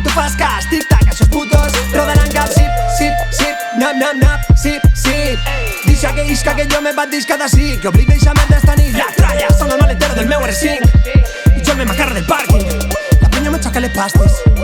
tu fas cas, tic-tac, aquests putos rodaran cap. Sip, sip, sip, nap, nap, nap, sip, sip. Deixa que isca que jo me bat disca d'ací, que oblida eixa merda esta nit. La tralla, som el maletero del meu R5 i jo el me macarra del pàrquing. La penya me xoca les pastes.